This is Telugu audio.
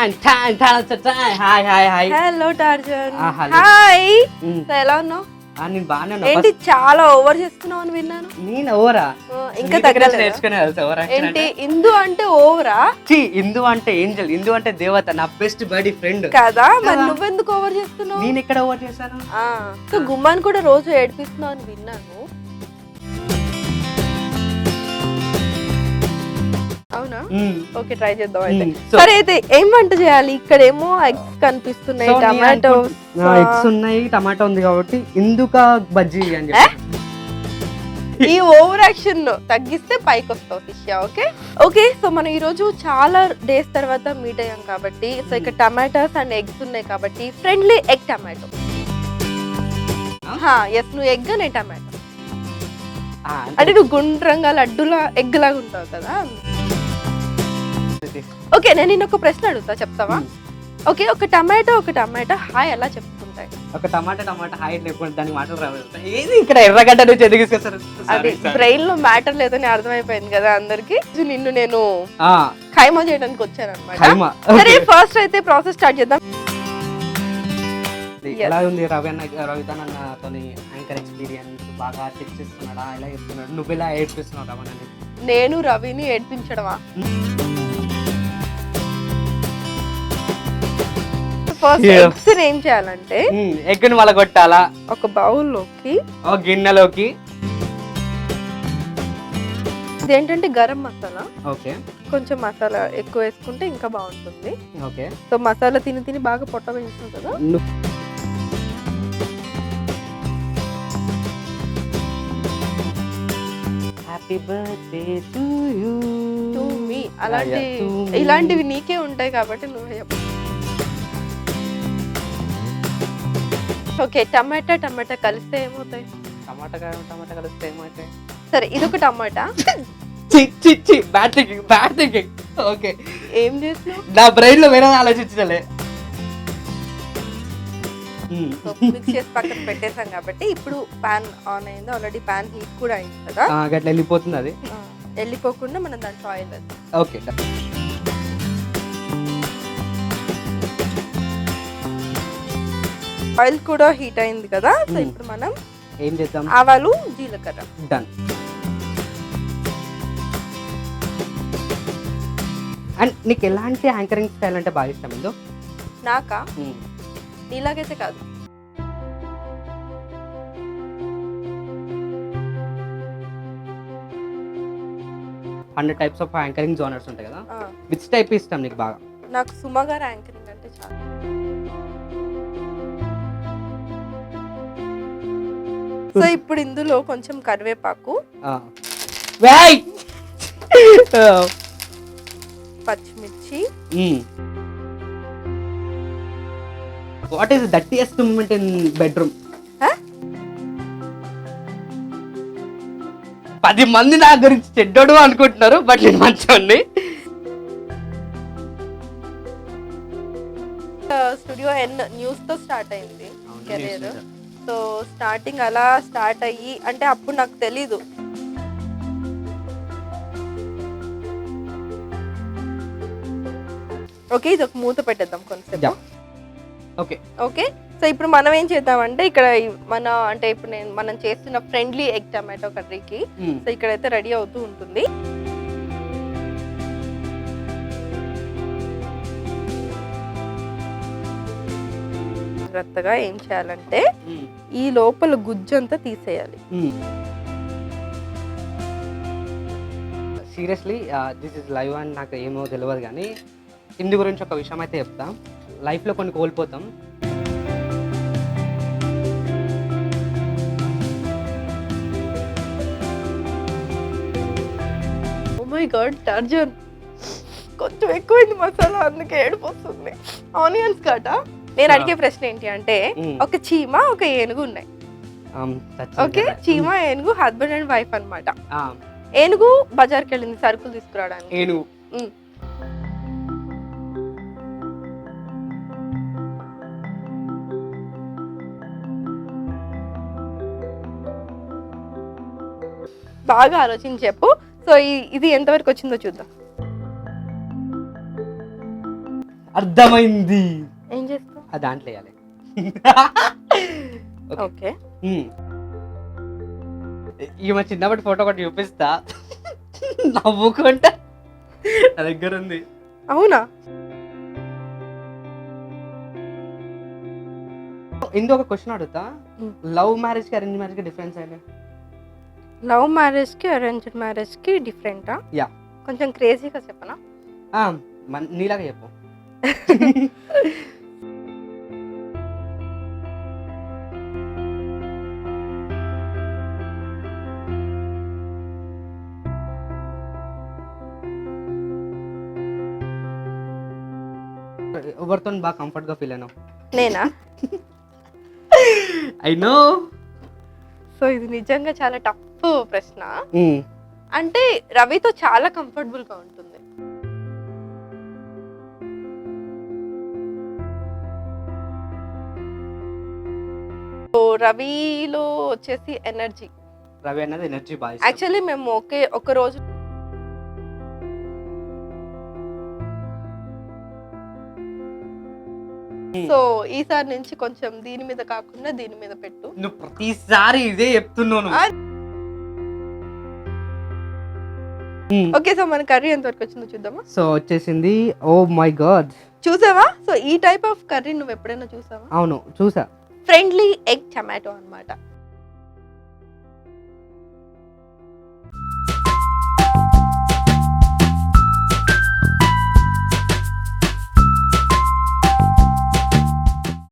Hello Tarzan. హాయ్. ఎలా ఉన్నావు? నేను బాగానే ఏంటి చాలా ఓవర్ చేస్తున్నావు అని విన్నాను. నేను ఓవరా? ఇంకా ఏంటి ఇందు అంటే ఓవరా? ఇందు అంటే ఏంజల్, ఇందు అంటే దేవత, నా బెస్ట్ బడీ ఫ్రెండ్ కదా. మరి నువ్వెందుకు ఓవర్ చేస్తున్నావు? నేను ఎక్కడ ఓవర్ చేశాను? సో గుమ్మాన్ని కూడా రోజు ఏడిపిస్తున్నావు అని విన్నాను. అవునా? ఓకే, ట్రై చేద్దాం అయితే. సరే అయితే ఏం వంట చేయాలి? ఇక్కడ ఏమో ఎగ్స్ కనిపిస్తున్నాయి, టమాటో ఎగ్స్ ఉన్నాయి, టమాటో ఉంది కాబట్టి ఇందుక బజ్జీ అని చెప్పి. ఈ ఓవర్ యాక్షన్ తగ్గిస్తే పైకి వస్తావు శిష్య. Okay okay. సో మనం ఈ రోజు చాలా డేస్ తర్వాత మీట్ అయ్యాం కాబట్టి, సో ఇక్కడ టమాటోస్ అండ్ ఎగ్స్ ఉన్నాయి కాబట్టి ఫ్రెండ్లీ ఎగ్ టమాటో. ఎస్, నువ్వు ఎగ్ నేను టమాటో. అంటే నువ్వు గుండ్రంగా లడ్డులా ఎగ్ లాగా ఉంటావు కదా. ఓకే, నేను నిన్న ఒక ప్రశ్న అడుగుతా, చెప్తావా? ఓకే, ఒక టమాటో హాయ్ ఎలా చెప్పుకుంటాయి? ఒక టమాటా హాయ్ లేకపోతే దానికి మాటలు రావు. ఏది ఇక్కడ ఎర్రగడ్డ నుంచి ఎందుకు తీసుకొస్తారు? అది బ్రెయిన్ లో మ్యాటర్ లేదని అర్థమైపోయింది కదా అందరికి. నిన్ను నేను ఖైమా చేయడానికి వచ్చాను అనమాట. సరే, ఫస్ట్ అయితే ప్రాసెస్ స్టార్ట్ చేద్దాం. ఎలా ఉంది రవితన్ అన్నతో యాంకర్ ఎక్స్పీరియన్స్? బాగా టిప్స్ ఇస్తున్నాడా? ఎలా చెప్తున్నాడు? నువ్వు ఎలా ఏడ్పిస్తున్నావు రవణని? నేను రవిని ఏడ్పించడమా? ఫస్ట్ ఎగ్స్ ఏం చేయాలంటే ఎగ్ ని వలగొట్టాలా? ఒక బౌల్లోకి, ఒక గిన్నెలోకి. ఇదేంటంటే గరం మసాలా. ఓకే, కొంచెం మసాలా ఎక్కువ వేసుకుంటే ఇంకా బాగుంటుంది. ఓకే. సో మసాలా తిని బాగా పొట్ట పెంచుతాం కదా. Happy birthday to you. To me. ఇలాంటివి నీకే ఉంటాయి కాబట్టి నువ్వే చెప్పు. ఓకే, టమాటా కలిస్తే ఏమవుతాయి? టమాటా కలిస్తే ఏమవుతాయి? సరే, ఇదొక టమాటా. Bad thinking. ఓకే, ఏం చేసినావు? నా బ్రెయిన్ లో వేరే ఆలోచించలే. మిక్స్ చేసి పక్కన పెట్టేసాం కాబట్టి ఇప్పుడు పాన్ ఆన్ అయింది. ఆల్రెడీ పాన్ హీట్ కూడా అయింది కదా. గట్ల వెళ్ళిపోతుంది. అది వెళ్ళిపోకుండా మనం దాంట్లో ఆయిల్ వేద్దాం. ఓకే, ఆయిల్ కూడా హీట్ అయింది కదా. సో ఇప్పుడు మనం ఏం చేద్దాం? ఆవాలు, జీలకర్ర. డన్. అండ్ నీకు ఎలాంటి యాంకరింగ్ స్టైల్ అంటే బాగా ఇష్టం? ఏందో నాకా? నీలాగైతే కాదు. Hundred types of anchoring genres ఉంటాయి కదా. విచ్ టైప్ ఇష్టం నీకు బాగా? నాకు సుమ గారు యాంకరింగ్ అంటే చాలా. సో ఇప్పుడు ఇందులో కొంచెం కరివేపాకు, పచ్చిమిర్చి. What is dirtiest moment in bedroom? 10 మంది నా గురించి చెడ్డోడు అనుకుంటున్నారు, బట్ నేను మంచోడిని. స్టూడియో ఎన్ న్యూస్ తో స్టార్ట్ అయింది కెరీర్. సో స్టార్టింగ్ అలా స్టార్ట్ అయ్యి, అంటే అప్పుడు నాకు తెలీదు. ఓకే, ఇది ఒక మూత పెట్టేద్దాం కొంచెం. Okay okay. సో ఇప్పుడు మనం ఏం చేద్దామంటే ఇక్కడ అంటే ఇప్పుడు మనం చేస్తున్న ఫ్రెండ్లీ ఎగ్ టమాటో కర్రీకి సో ఇక్కడైతే రెడీ అవుతూ ఉంటుంది. జాగ్రత్తగా ఏం చేయాలంటే ఈ లోపల గుజ్జంతా తీసేయాలి. సీరియస్లీ దిస్ ఇస్ లైవ్ అని నాకు ఏమో తెలియదు, కానీ ఇందు గురించి ఒక విషయం అయితే చెప్తాం. లైఫ్లో కొన్ని కోల్పోతాం. ఓ మై గాడ్ టార్జన్, కొంచెం ఎక్కువైంది మసాలా, అందుకే ఏడుపు వస్తుంది. ఆనియన్స్ కాటా. నేను అడిగే ప్రశ్న ఏంటి అంటే, ఒక చీమ ఒక ఏనుగు ఉన్నాయి. ఓకే, చీమ ఏనుగు హస్బెండ్ అండ్ వైఫ్ అన్నమాట. ఏనుగు బజార్కి వెళ్ళింది సరుకులు తీసుకురావడానికి. ఏనుగు బాగా ఆలోచించి చెప్పు. సో ఇది ఎంతవరకు వచ్చిందో చూద్దాం. అర్థమైంది. ఏం చేస్తావు? ఆ దాంట్లో వేయాలి. ఓకే. ఈమె చిన్నప్పటి ఫోటో ఒకటి చూపిస్తా, నవ్వుకుంటా. నా దగ్గర ఉంది. అవునా? ఇందులో ఒక క్వశ్చన్ అడుగుతా. లవ్ మ్యారేజ్ కి అరేంజ్ మ్యారేజ్ కి డిఫరెన్స్ ఏంటి? లవ్ మ్యారేజ్ కి అరేంజ్డ్ మ్యారేజ్ కి డిఫరెంటా? యా. కొంచెం క్రేజీగా చెప్పనా? నీలాగా చెప్పు. ఎవరితో బాగా కంఫర్ట్ గా ఫీల్ అయినావు? నేనా? I know. సో ఇది నిజంగా చాలా టఫ్ ప్రశ్న. అంటే రవితో చాలా కంఫర్టబుల్ గా ఉంటుంది. సో రవిలో వచ్చేసి ఎనర్జీ. రవి అనేది ఎనర్జీ బాయ్. యాక్చువల్లీ మేము ఒక రోజు సో ఈసారి నుంచి కొంచెం దీని మీద కాకుండా దీని మీద పెట్టు. నువ్వు ప్రతిసారి ఇదే చెప్తున్నాను. ఓకే, సో మన కర్రీ ఎంత వరకు వచ్చిందో చూద్దామా? సో వచ్చేసింది. ఓ మై గాడ్, చూసావా? సో ఈ టైప్ ఆఫ్ కర్రీ నువ్వు ఎప్పుడైనా చూసావా? అవును చూసా. ఫ్రెండ్లీ ఎగ్ టమాటో అన్నమాట.